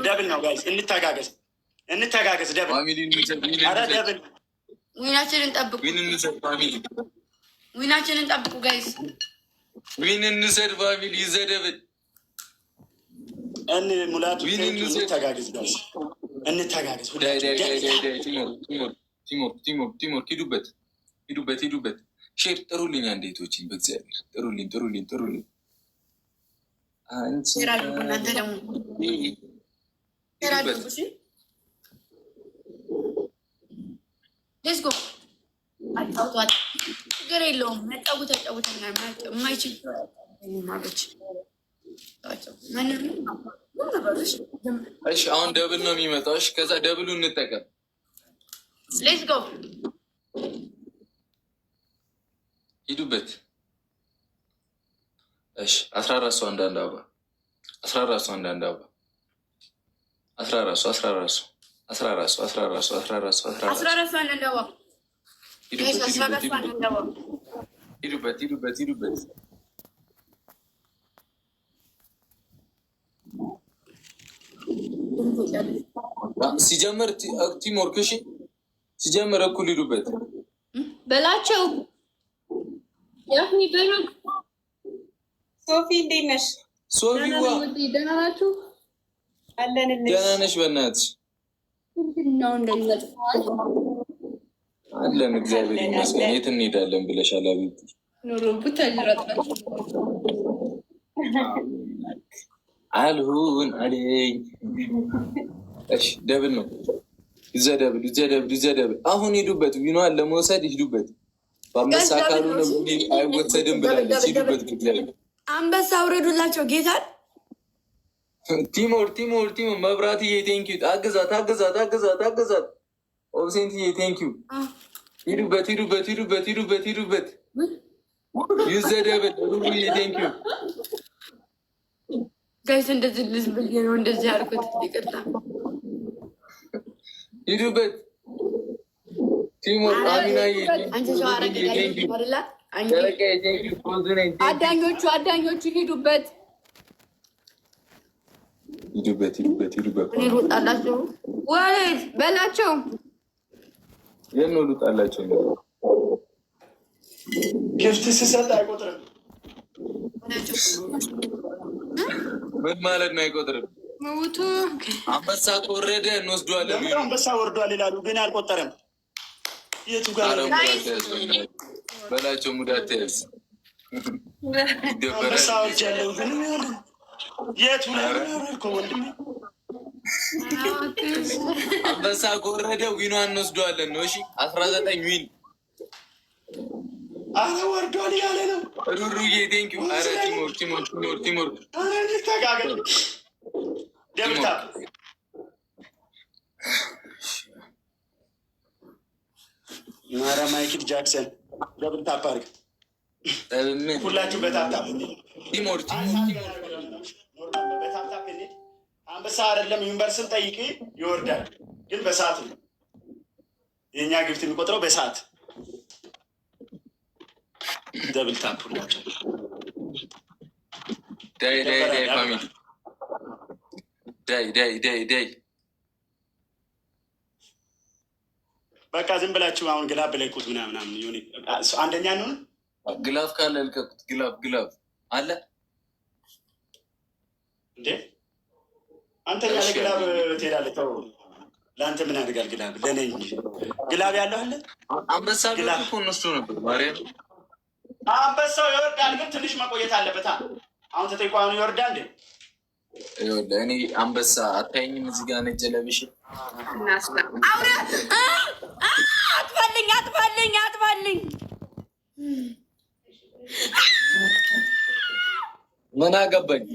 ደብል ነው ጋይስ፣ እንተጋገዝ ደብል። ኧረ ደብል ዊናችንን ጠብቁ፣ ዊናችንን ጠብቁ ጋይስ። ዊን እንውሰድ ፋሚሊ፣ ይዘደብል ሙላቱ እንተጋገዝ ጋይስ፣ እንተጋገዝ። ቲሞር ሂዱበት። ሼር ጥሩልኝ፣ አንዴቶችን በእግዚአብሔር ጥሩልኝ። እናንተ ደግሞ ሌትስ ጎ። አጫውቷት፣ ችግር የለውም። ተጫውተናል። የማይችል እሺ፣ አሁን ደብል ነው የሚመጣው። እሺ፣ ከዛ ደብሉ እንጠቀም። ሌትስ ጎ። ሂዱበት። እሺ 14 ሰው አንዳንድ አባ 14 ሰው አንዳንድ አባ 14 ሰው አንዳንድ አባ ሂዱበት። ሲጀምር ቲሞር ክሺ ሲጀምር እኩል ሂዱበት በላቸው። ያሁን ይበሉ። ሶፊ እንዴት ነሽ? ሶፊ ደህና ናችሁ? ደህና ነሽ? በእናትሽ አለን፣ እግዚአብሔር ይመስገን። የት እንሄዳለን ብለሻል? አቤት ኑሮ ቡታጅራጥናችሁ አልሁን አለኝ። እሺ ደብል ነው። ይዘደብል። አሁን ሂዱበት። ዊኗን ለመውሰድ ሂዱበት። በአንበሳ ካልሆነ አይወሰድም ብላለች። ሂዱበት። አንበሳ አውረዱላቸው ጌታን። ቲሞር መብራትዬ ቴንኪዩ። አግዛት። ኦብሴንትዬ ቴንኪዩ። ሂዱበት። ይዘደብል። ሩቡዬ ቴንኪዩ። ጋይስ እንደዚህ ልዝብል ነው እንደዚህ አድርጎት ይቅርታ። ሂዱበት። ቲሞር አሚናዬ አዳኞቹ ሂዱበት። ሩጣላቸው ወይስ በላቸው። የት ነው ልውጣላቸው? ጊፍት ሲሰጥ አይቆጥርም። ምን ማለት ነው አይቆጥርም? ሞቱ አንበሳ ከወረደ እንወስደዋለን። አንበሳ ወርዷል ይላሉ ግን አልቆጠረም። የቱ ጋር በላቸው? ሙዳት ያዝ አንበሳዎች ያለው ግን የቱ ወንድሜ? አንበሳ ከወረደ ዊኗን እንወስደዋለን ነው። እሺ 19 ዊን። አረ ወርዷል ያለ ነው። ሩሩዬ ቴንኪው። አረ ቲሞር ተጋገል ደብታ ማራ ማይክል ጃክሰን ደብል ታፕ አድርግ። ሁላችሁ በታፕታፕ ቲሞር በታፕታፕ አንበሳ አይደለም ዩኒቨርስን ጠይቂ ይወርዳል፣ ግን በሰዓት ነው የእኛ ግፍት የሚቆጥረው በሰዓት። ደብል ታፕ ሁላችሁ ዳይ ፋሚሊ ዳይ በቃ ዝም ብላችሁ አሁን ግላብ በላይኩት ምናምን ሆን አንደኛ ነው። ግላፍ ካለ ልቀቁት። ግላፍ አለ እንዴ? አንተኛ ለግላብ ትሄዳለህ። ተው ለአንተ ምን ያደርጋል ግላብ? ለእኔ እንጂ ግላብ ያለው አለ። አንበሳ ግላፍ እኮ እነሱ ነበር። ማርያም አንበሳው ይወርዳል፣ ግን ትንሽ መቆየት አለበት። አሁን ተጠይቆ አሁን ይወርዳል እንዴ? እኔ አንበሳ አታየኝም? እዚህ ጋር ነጭ ለብሽ አጥፋልኝ። ምን አገባኝ?